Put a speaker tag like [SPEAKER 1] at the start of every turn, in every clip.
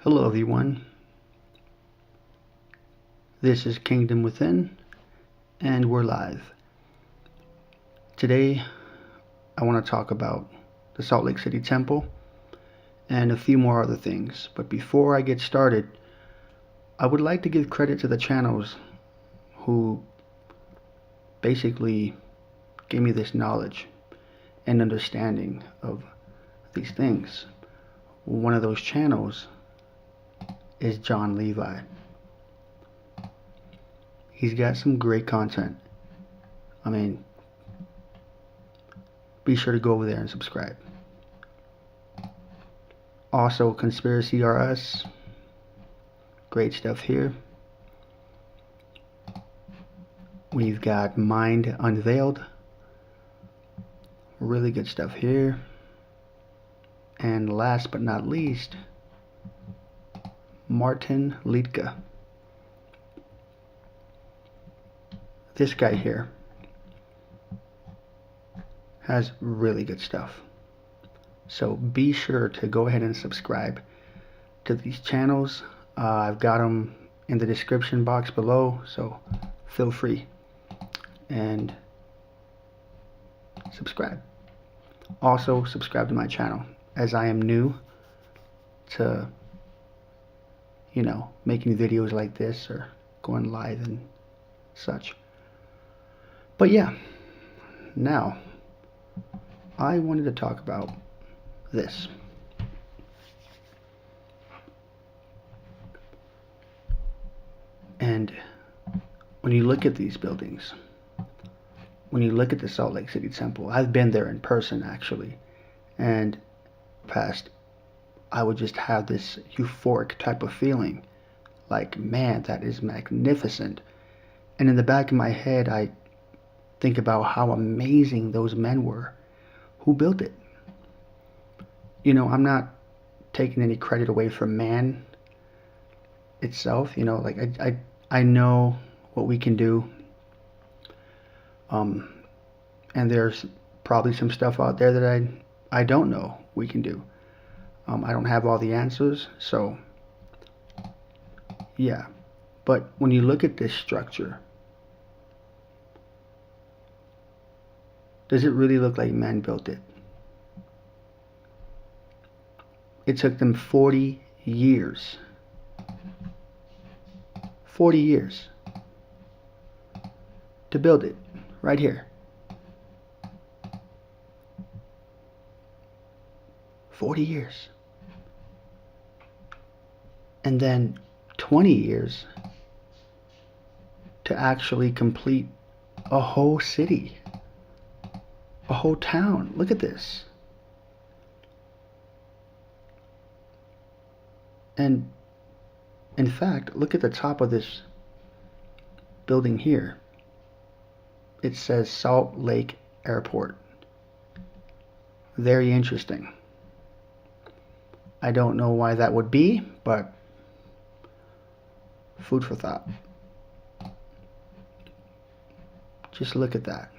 [SPEAKER 1] Hello everyone, this is Kingdom Within, and we're live. Today, I want to talk about the Salt Lake City Temple and a few more other things. But before I get started, I would like to give credit to the channels who basically gave me this knowledge and understanding of these things. One of those channels is JonLevi. He's got some great content. I mean, be sure to go over there and subscribe. Also, Conspiracy RS, great stuff here. We've got Mind Unveiled, really good stuff here. And last but not least, Martin Liedtke. This guy here has really good stuff. So be sure to go ahead and subscribe to these channels. I've got them in the description box below, so feel free and subscribe. Also subscribe to my channel, as I am new to making videos like this or going live and such. But yeah, now I wanted to talk about this. And when you look at these buildings, when you look at the Salt Lake City Temple, I've been there in person actually, and past, I would just have this euphoric type of feeling, like, man, that is magnificent. And in the back of my head, I think about how amazing those men were who built it. I'm not taking any credit away from man itself. Like I know what we can do. And there's probably some stuff out there that I don't know we can do. I don't have all the answers, so yeah. But when you look at this structure, does it really look like man built it? It took them 40 years. 40 years to build it, right here. 40 years. And then 20 years to actually complete a whole city, a whole town. Look at this. And in fact, look at the top of this building here. It says Salt Lake Airport. Very interesting. I don't know why that would be, but food for thought. Just look at that.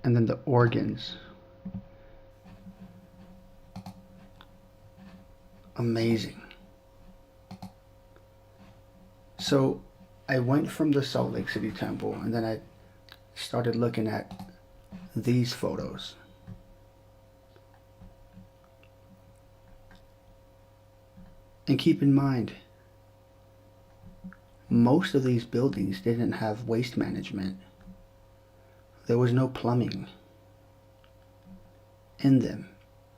[SPEAKER 1] And then the organs. Amazing. So I went from the Salt Lake City Temple, and then I started looking at these photos. And keep in mind, most of these buildings didn't have waste management. There was no plumbing in them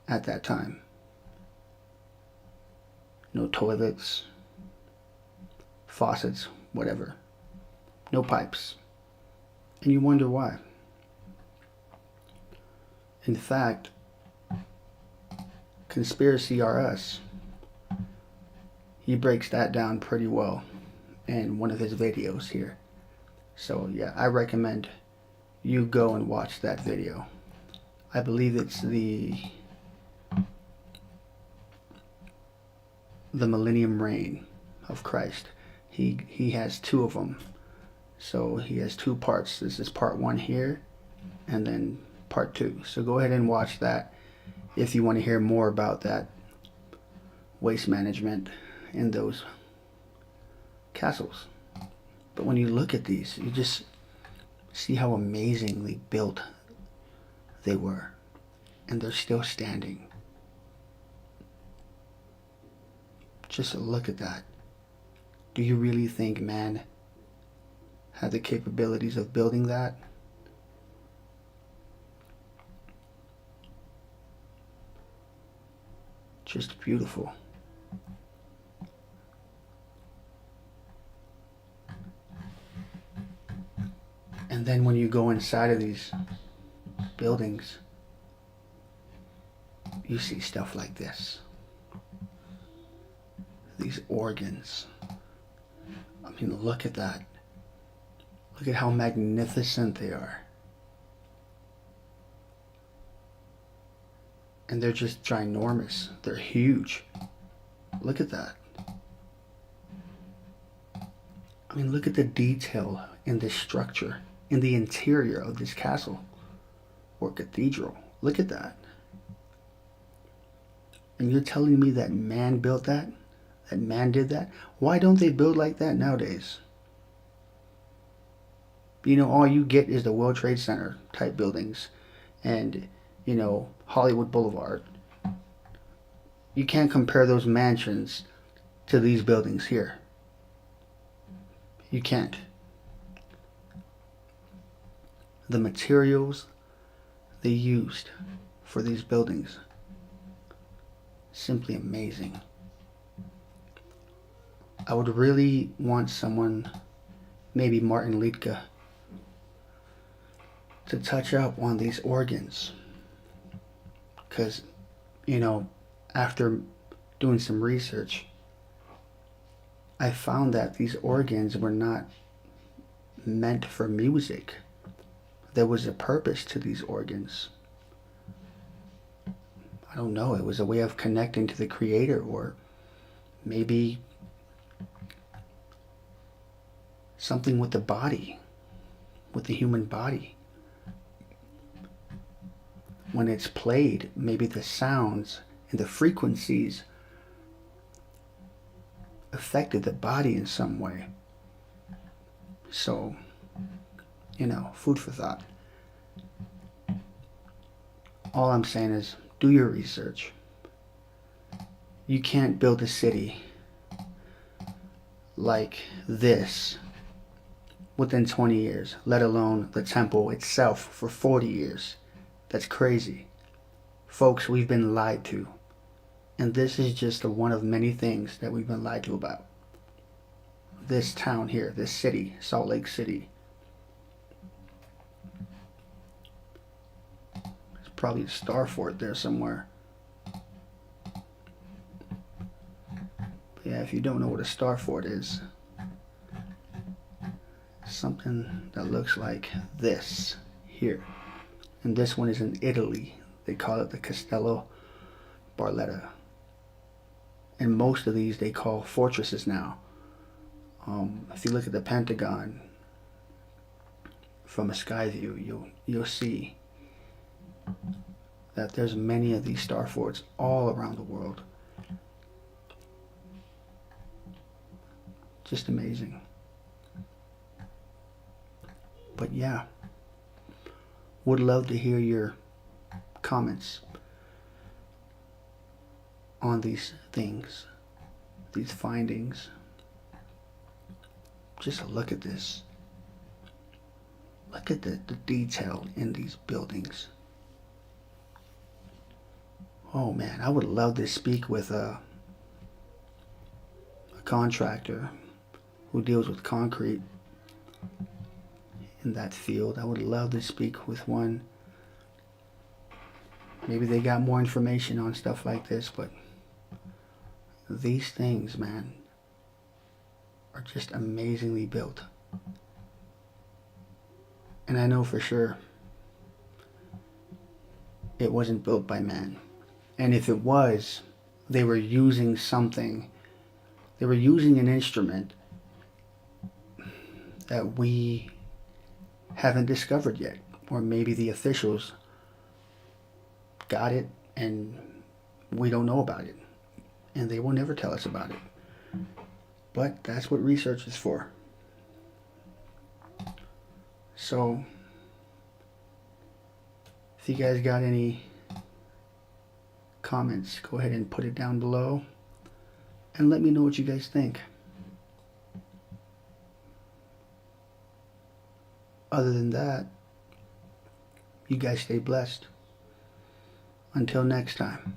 [SPEAKER 1] at that time. No toilets, faucets, whatever. No pipes. And you wonder why. In fact, Conspiracy RS, he breaks that down pretty well in one of his videos here. So yeah, I recommend you go and watch that video. I believe it's the Millennium Reign of Christ. He has two of them. So he has two parts. This is part one here, and then part two. So go ahead and watch that if you want to hear more about that waste management in those castles. But when you look at these, you just see how amazingly built they were. And they're still standing. Just look at that. Do you really think man had the capabilities of building that? Just beautiful. And then when you go inside of these buildings, you see stuff like this. These organs. I mean, look at that. Look at how magnificent they are. And they're just ginormous. They're huge. Look at that. I mean, look at the detail in this structure, in the interior of this castle or cathedral. Look at that. And you're telling me that man built that? That man did that? Why don't they build like that nowadays? You know, all you get is the World Trade Center type buildings and, you know, Hollywood Boulevard. You can't compare those mansions to these buildings here. You can't. The materials they used for these buildings, simply amazing. I would really want someone, maybe Martin Liedtke, to touch up on these organs. Because, you know, after doing some research, I found that these organs were not meant for music. There was a purpose to these organs. I don't know, it was a way of connecting to the Creator, or maybe something with the body, with the human body. When it's played, maybe the sounds and the frequencies affected the body in some way. So, you know, food for thought. All I'm saying is, do your research. You can't build a city like this within 20 years, let alone the temple itself for 40 years. That's crazy. Folks, we've been lied to. And this is just one of many things that we've been lied to about. This town here, this city, Salt Lake City. There's probably a star fort there somewhere. But yeah, if you don't know what a star fort is, something that looks like this here. And this one is in Italy. They call it the Castello Barletta. And most of these they call fortresses now. If you look at the Pentagon from a sky view, you'll see that there's many of these star forts all around the world. Just amazing. But yeah, would love to hear your comments on these things, these findings. Just look at this. Look at the detail in these buildings. Oh man, I would love to speak with a contractor who deals with concrete in that field. I would love to speak with one. Maybe they got more information on stuff like this, but these things, man, are just amazingly built. And I know for sure it wasn't built by man. And if it was, they were using something. They were using an instrument that we haven't discovered yet. Or maybe the officials got it and we don't know about it. and they will never tell us about it. But that's what research is for. So, if you guys got any comments, go ahead and put it down below and let me know what you guys think. Other than that, you guys stay blessed. Until next time.